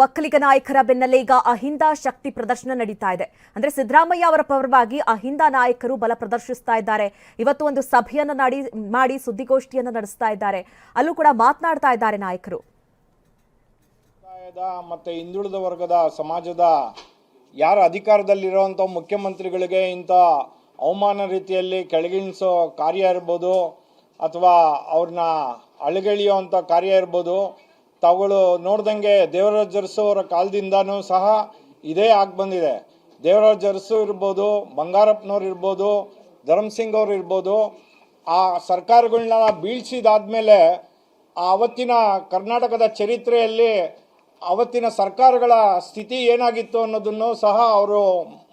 ಒಕ್ಕಲಿಗ ನಾಯಕರ ಬೆನ್ನಲ್ಲೇ ಈಗ ಅಹಿಂದ ಶಕ್ತಿ ಪ್ರದರ್ಶನ ನಡೀತಾ ಇದೆ. ಅಂದ್ರೆ ಸಿದ್ದರಾಮಯ್ಯ ಅವರ ಪರವಾಗಿ ಅಹಿಂದ ನಾಯಕರು ಬಲ ಪ್ರದರ್ಶಿಸ್ತಾ ಇದ್ದಾರೆ. ಇವತ್ತು ಒಂದು ಸಭೆಯನ್ನು ಮಾಡಿ ಸುದ್ದಿಗೋಷ್ಠಿಯನ್ನು ನಡೆಸ್ತಾ ಇದ್ದಾರೆ. ಅಲ್ಲೂ ಕೂಡ ಮಾತನಾಡ್ತಾ ಇದ್ದಾರೆ ನಾಯಕರು. ಮತ್ತೆ ಹಿಂದುಳಿದ ವರ್ಗದ ಸಮಾಜದ ಯಾರ ಅಧಿಕಾರದಲ್ಲಿರುವಂಥ ಮುಖ್ಯಮಂತ್ರಿಗಳಿಗೆ ಇಂಥ ಅವಮಾನ ರೀತಿಯಲ್ಲಿ ಕೆಳಗಿಳಿಸೋ ಕಾರ್ಯ ಇರ್ಬೋದು ಅಥವಾ ಅವ್ರನ್ನ ಅಳಗೆಳೆಯುವಂಥ ಕಾರ್ಯ ಇರ್ಬೋದು. ತಾವುಗಳು ನೋಡ್ದಂಗೆ ದೇವರಾಜ್ ಅರಸು ಅವರ ಕಾಲದಿಂದನೂ ಸಹ ಇದೇ ಆಗಿ ಬಂದಿದೆ. ದೇವರಾಜ್ ಅರಸು ಇರ್ಬೋದು, ಬಂಗಾರಪ್ಪನವ್ರು ಇರ್ಬೋದು, ಧರ್ಮಸಿಂಗ್ ಅವರು ಇರ್ಬೋದು, ಆ ಸರ್ಕಾರಗಳನ್ನ ಬೀಳ್ಸಿದಾದ್ಮೇಲೆ ಅವತ್ತಿನ ಕರ್ನಾಟಕದ ಚರಿತ್ರೆಯಲ್ಲಿ ಅವತ್ತಿನ ಸರ್ಕಾರಗಳ ಸ್ಥಿತಿ ಏನಾಗಿತ್ತು ಅನ್ನೋದನ್ನು ಸಹ ಅವರು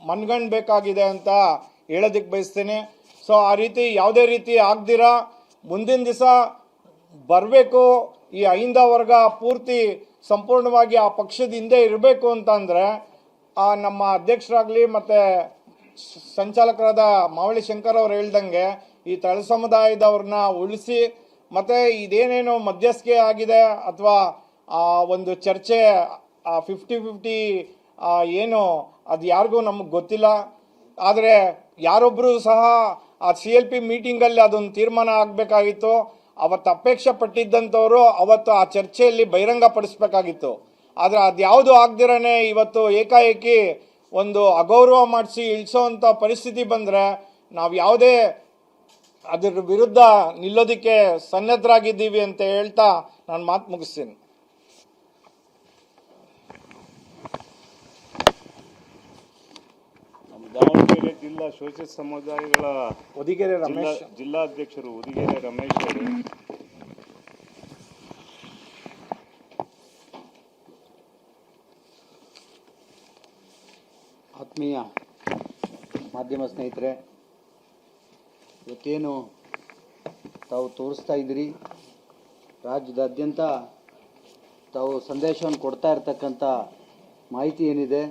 ಮನ್ಗಣ್ಬೇಕಾಗಿದೆ ಅಂತ ಹೇಳೋದಕ್ಕೆ ಬಯಸ್ತೇನೆ. ಸೊ ಆ ರೀತಿ ಯಾವುದೇ ರೀತಿ ಆಗದಿರ ಮುಂದಿನ ದಿವಸ ಬರಬೇಕು, ಈ ಅಹಿಂದ ವರ್ಗ ಪೂರ್ತಿ ಸಂಪೂರ್ಣವಾಗಿ ಆ ಪಕ್ಷದ ಹಿಂದೆ ಇರಬೇಕು ಅಂತಂದರೆ ನಮ್ಮ ಅಧ್ಯಕ್ಷರಾಗಲಿ ಮತ್ತು ಸಂಚಾಲಕರಾದ ಮಾವಳಿ ಶಂಕರ್ ಅವರು ಹೇಳ್ದಂಗೆ ಈ ತಳ ಸಮುದಾಯದವ್ರನ್ನ ಉಳಿಸಿ, ಮತ್ತು ಇದೇನೇನು ಮಧ್ಯಸ್ಥಿಕೆ ಆಗಿದೆ ಅಥವಾ ಒಂದು ಚರ್ಚೆ 50-50 ಏನು ಅದು ಯಾರಿಗೂ ನಮಗೆ ಗೊತ್ತಿಲ್ಲ. ಆದರೆ ಯಾರೊಬ್ಬರು ಸಹ ಆ CLP ಮೀಟಿಂಗಲ್ಲಿ ಅದೊಂದು ತೀರ್ಮಾನ ಆಗಬೇಕಾಗಿತ್ತು. ಅವತ್ತು ಅಪೇಕ್ಷೆ ಪಟ್ಟಿದ್ದಂಥವರು ಅವತ್ತು ಆ ಚರ್ಚೆಯಲ್ಲಿ ಬಹಿರಂಗಪಡಿಸ್ಬೇಕಾಗಿತ್ತು. ಆದರೆ ಅದ್ಯಾವುದು ಆಗದಿರೇ ಇವತ್ತು ಏಕಾಏಕಿ ಒಂದು ಅಗೌರವ ಮಾಡಿಸಿ ಇಳಿಸೋವಂಥ ಪರಿಸ್ಥಿತಿ ಬಂದರೆ ನಾವು ಯಾವುದೇ ಅದರ ವಿರುದ್ಧ ನಿಲ್ಲೋದಕ್ಕೆ ಸನ್ನದ್ಧರಾಗಿದ್ದೀವಿ ಅಂತ ಹೇಳ್ತಾ ನಾನು ಮಾತು ಮುಗಿಸ್ತೀನಿ. ದಾವಣಗೆರೆ ಜಿಲ್ಲಾ ಶೋಷಿತ ಸಮುದಾಯಗಳ ಹೊದಿಗೆರೆ ರಮೇಶ್ ಜಿಲ್ಲಾಧ್ಯಕ್ಷರು ಹೊದಿಗೆರೆ ರಮೇಶ್ ಅವರು ಆತ್ಮೀಯ ಮಾಧ್ಯಮ ಸ್ನೇಹಿತರೆ, ಇವತ್ತೇನು ತಾವು ತೋರಿಸ್ತಾ ಇದ್ದೀರಿ, ರಾಜ್ಯದಾದ್ಯಂತ ತಾವು ಸಂದೇಶವನ್ನು ಕೊಡ್ತಾ ಇರ್ತಕ್ಕಂಥ ಮಾಹಿತಿ ಏನಿದೆ,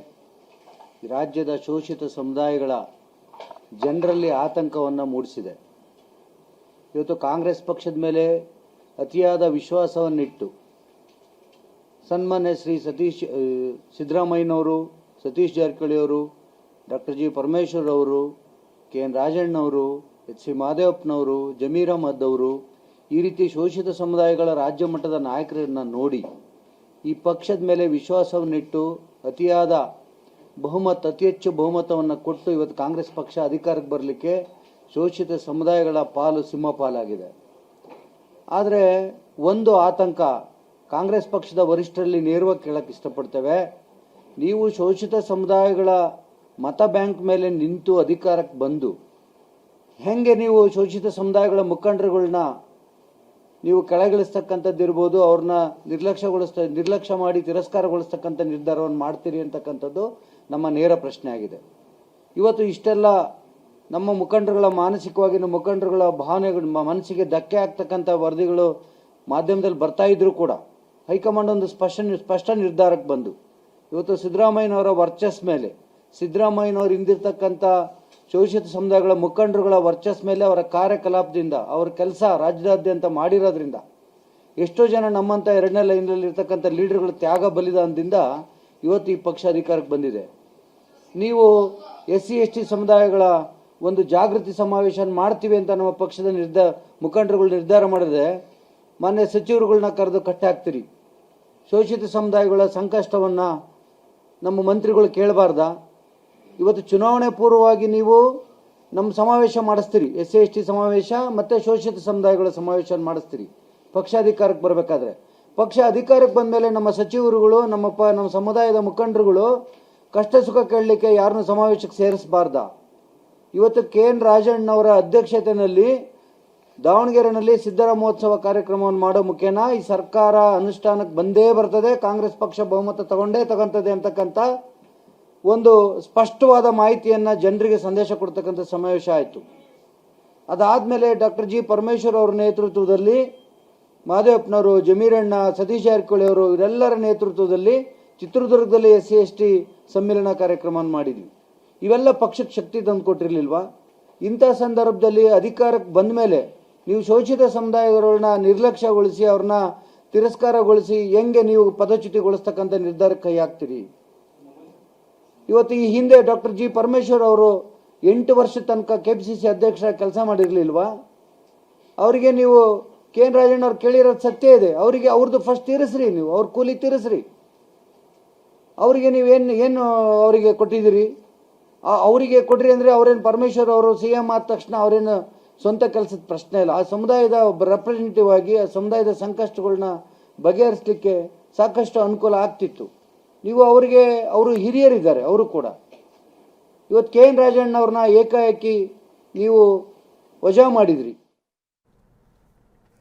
ರಾಜ್ಯದ ಶೋಷಿತ ಸಮುದಾಯಗಳ ಜನರಲ್ಲಿ ಆತಂಕವನ್ನು ಮೂಡಿಸಿದೆ. ಇವತ್ತು ಕಾಂಗ್ರೆಸ್ ಪಕ್ಷದ ಮೇಲೆ ಅತಿಯಾದ ವಿಶ್ವಾಸವನ್ನಿಟ್ಟು ಸನ್ಮಾನ್ಯ ಶ್ರೀ ಸಿದ್ದರಾಮಯ್ಯನವರು, ಸತೀಶ್ ಜಾರಕಿಹೊಳಿ ಅವರು, ಡಾಕ್ಟರ್ ಜಿ ಪರಮೇಶ್ವರ್ ಅವರು, KN ರಾಜಣ್ಣವರು, HC ಮಹದೇವಪ್ಪನವರು, ಜಮೀರ್ ಅಹಮದ್ ಅವರು, ಈ ರೀತಿ ಶೋಷಿತ ಸಮುದಾಯಗಳ ರಾಜ್ಯ ಮಟ್ಟದ ನಾಯಕರನ್ನು ನೋಡಿ ಈ ಪಕ್ಷದ ಮೇಲೆ ವಿಶ್ವಾಸವನ್ನಿಟ್ಟು ಅತಿಯಾದ ಅತಿ ಹೆಚ್ಚು ಬಹುಮತವನ್ನು ಕೊಟ್ಟು ಇವತ್ತು ಕಾಂಗ್ರೆಸ್ ಪಕ್ಷ ಅಧಿಕಾರಕ್ಕೆ ಬರಲಿಕ್ಕೆ ಶೋಷಿತ ಸಮುದಾಯಗಳ ಪಾಲು ಸಿಂಹಪಾಲಾಗಿದೆ. ಆದರೆ ಒಂದು ಆತಂಕ ಕಾಂಗ್ರೆಸ್ ಪಕ್ಷದ ವರಿಷ್ಠರಲ್ಲಿ ನೇರವಾಗಿ ಕೇಳಕ್ಕೆ ಇಷ್ಟಪಡ್ತೇವೆ. ನೀವು ಶೋಷಿತ ಸಮುದಾಯಗಳ ಮತ ಬ್ಯಾಂಕ್ ಮೇಲೆ ನಿಂತು ಅಧಿಕಾರಕ್ಕೆ ಬಂದು ಹೆಂಗೆ ನೀವು ಶೋಷಿತ ಸಮುದಾಯಗಳ ಮುಖಂಡರುಗಳನ್ನ ನೀವು ಕೆಳಗಿಳಿಸ್ತಕ್ಕಂಥದ್ದು ಇರ್ಬೋದು, ಅವ್ರನ್ನ ನಿರ್ಲಕ್ಷ್ಯ ಮಾಡಿ ತಿರಸ್ಕಾರಗೊಳಿಸ್ತಕ್ಕಂಥ ನಿರ್ಧಾರವನ್ನು ಮಾಡ್ತೀರಿ ಅಂತಕ್ಕಂಥದ್ದು ನಮ್ಮ ನೇರ ಪ್ರಶ್ನೆ ಆಗಿದೆ. ಇವತ್ತು ಇಷ್ಟೆಲ್ಲ ನಮ್ಮ ಮುಖಂಡರುಗಳ ಮಾನಸಿಕವಾಗಿ ನಮ್ಮ ಮುಖಂಡರುಗಳ ಭಾವನೆಗಳು ಮನಸ್ಸಿಗೆ ಧಕ್ಕೆ ಆಗ್ತಕ್ಕಂಥ ವರದಿಗಳು ಮಾಧ್ಯಮದಲ್ಲಿ ಬರ್ತಾ ಇದ್ರೂ ಕೂಡ ಹೈಕಮಾಂಡ್ ಒಂದು ಸ್ಪಷ್ಟ ನಿರ್ಧಾರಕ್ಕೆ ಬಂದು ಇವತ್ತು ಸಿದ್ದರಾಮಯ್ಯನವರ ವರ್ಚಸ್ ಮೇಲೆ, ಸಿದ್ದರಾಮಯ್ಯನವರು ಹಿಂದಿರ್ತಕ್ಕಂಥ ಶೋಷಿತ ಸಮುದಾಯಗಳ ಮುಖಂಡರುಗಳ ವರ್ಚಸ್ ಮೇಲೆ, ಅವರ ಕಾರ್ಯಕಲಾಪದಿಂದ, ಅವರ ಕೆಲಸ ರಾಜ್ಯದಾದ್ಯಂತ ಮಾಡಿರೋದ್ರಿಂದ ಎಷ್ಟೋ ಜನ ನಮ್ಮಂಥ ಎರಡನೇ ಲೈನಲ್ಲಿ ಇರ್ತಕ್ಕಂಥ ಲೀಡರ್ಗಳ ತ್ಯಾಗ ಬಲಿದಾನದಿಂದ ಇವತ್ತು ಈ ಪಕ್ಷ ಅಧಿಕಾರಕ್ಕೆ ಬಂದಿದೆ. ನೀವು SC ST ಸಮುದಾಯಗಳ ಒಂದು ಜಾಗೃತಿ ಸಮಾವೇಶ ಮಾಡ್ತೀವಿ ಅಂತ ನಮ್ಮ ಪಕ್ಷದ ಮುಖಂಡರುಗಳು ನಿರ್ಧಾರ ಮಾಡಿದ್ರೆ ಮಾನ್ಯ ಸಚಿವರುಗಳನ್ನ ಕರೆದು ಕಟ್ಟಿ ಹಾಕ್ತೀರಿ. ಶೋಷಿತ ಸಮುದಾಯಗಳ ಸಂಕಷ್ಟವನ್ನು ನಮ್ಮ ಮಂತ್ರಿಗಳು ಕೇಳಬಾರ್ದ? ಇವತ್ತು ಚುನಾವಣೆ ಪೂರ್ವವಾಗಿ ನೀವು ನಮ್ಮ ಸಮಾವೇಶ ಮಾಡಿಸ್ತೀರಿ, SC ST ಸಮಾವೇಶ ಮತ್ತು ಶೋಷಿತ ಸಮುದಾಯಗಳ ಸಮಾವೇಶ ಮಾಡಿಸ್ತೀರಿ ಪಕ್ಷ ಅಧಿಕಾರಕ್ಕೆ ಬರಬೇಕಾದ್ರೆ. ಪಕ್ಷ ಅಧಿಕಾರಕ್ಕೆ ಬಂದ ಮೇಲೆ ನಮ್ಮ ಸಚಿವರುಗಳು ನಮ್ಮ ಸಮುದಾಯದ ಮುಖಂಡರುಗಳು ಕಷ್ಟ ಸುಖ ಕೇಳಲಿಕ್ಕೆ ಯಾರನ್ನು ಸಮಾವೇಶಕ್ಕೆ ಸೇರಿಸಬಾರ್ದ? ಇವತ್ತು KN ರಾಜಣ್ಣವರ ಅಧ್ಯಕ್ಷತೆಯಲ್ಲಿ ದಾವಣಗೆರೆಯಲ್ಲಿ ಸಿದ್ದರ ಮಹೋತ್ಸವ ಕಾರ್ಯಕ್ರಮವನ್ನು ಮಾಡೋ ಮುಖೇನ ಈ ಸರ್ಕಾರ ಅನುಷ್ಠಾನಕ್ಕೆ ಬಂದೇ ಬರ್ತದೆ, ಕಾಂಗ್ರೆಸ್ ಪಕ್ಷ ಬಹುಮತ ತಗೊಂತದೆ ಅಂತಕ್ಕಂಥ ಒಂದು ಸ್ಪಷ್ಟವಾದ ಮಾಹಿತಿಯನ್ನು ಜನರಿಗೆ ಸಂದೇಶ ಕೊಡ್ತಕ್ಕಂಥ ಸಮಾವೇಶ ಆಯಿತು. ಅದಾದಮೇಲೆ ಡಾಕ್ಟರ್ ಜಿ ಪರಮೇಶ್ವರ್ ಅವರ ನೇತೃತ್ವದಲ್ಲಿ ಮಹದೇವಪ್ಪನವರು, ಜಮೀರಣ್ಣ, ಸತೀಶ್ ಜಾರಕಿಹೊಳಿ ಅವರು ಇವರೆಲ್ಲರ ನೇತೃತ್ವದಲ್ಲಿ ಚಿತ್ರದುರ್ಗದಲ್ಲಿ SC ST ಸಮ್ಮೇಳನ ಕಾರ್ಯಕ್ರಮವನ್ನು ಮಾಡಿದ್ವಿ. ಇವೆಲ್ಲ ಪಕ್ಷಕ್ಕೆ ಶಕ್ತಿ ತಂದು ಕೊಟ್ಟಿರಲಿಲ್ವಾ? ಇಂಥ ಸಂದರ್ಭದಲ್ಲಿ ಅಧಿಕಾರಕ್ಕೆ ಬಂದ ಮೇಲೆ ನೀವು ಶೋಷಿತ ಸಮುದಾಯಗಳನ್ನ ನಿರ್ಲಕ್ಷ್ಯಗೊಳಿಸಿ ಅವ್ರನ್ನ ತಿರಸ್ಕಾರಗೊಳಿಸಿ ಹೆಂಗೆ ನೀವು ಪದಚ್ಯುತಿಗೊಳಿಸ್ತಕ್ಕಂಥ ನಿರ್ಧಾರಕ್ಕೆ ಕೈ ಹಾಕ್ತೀರಿ? ಇವತ್ತು ಈ ಹಿಂದೆ ಡಾಕ್ಟರ್ ಜಿ ಪರಮೇಶ್ವರ್ ಅವರು 8 ವರ್ಷ ತನಕ KPCC ಅಧ್ಯಕ್ಷರ ಕೆಲಸ ಮಾಡಿರ್ಲಿಲ್ವಾ? ಅವರಿಗೆ ನೀವು KN ರಾಜಣ್ಣ ಅವ್ರು ಕೇಳಿರೋದು ಸತ್ಯ ಇದೆ. ಅವರಿಗೆ ಅವ್ರದ್ದು ಫಸ್ಟ್ ತೀರಿಸ್ರಿ, ನೀವು ಅವ್ರ ಕೂಲಿ ತೀರಿಸ್ರಿ. ಅವರಿಗೆ ನೀವೇನು ಅವರಿಗೆ ಕೊಟ್ಟಿದ್ದೀರಿ? ಅವರಿಗೆ ಕೊಡ್ರಿ ಅಂದರೆ ಅವ್ರೇನು ಪರಮೇಶ್ವರ್ ಅವರು CM ಆದ ತಕ್ಷಣ ಅವರೇನು ಸ್ವಂತ ಕೆಲಸದ ಪ್ರಶ್ನೆ ಇಲ್ಲ. ಆ ಸಮುದಾಯದ ಒಬ್ಬ ರೆಪ್ರೆಸೆಂಟೇಟಿವ್ ಆಗಿ ಆ ಸಮುದಾಯದ ಸಂಕಷ್ಟಗಳನ್ನ ಬಗೆಹರಿಸಲಿಕ್ಕೆ ಸಾಕಷ್ಟು ಅನುಕೂಲ ಆಗ್ತಿತ್ತು. ನೀವು ಅವರಿಗೆ, ಅವರು ಹಿರಿಯರಿದ್ದಾರೆ, ಅವರು ಕೂಡ. ಇವತ್ತು KN ರಾಜಣ್ಣ ಅವ್ರನ್ನ ಏಕಾಏಕಿ ನೀವು ವಜಾ ಮಾಡಿದ್ರಿ.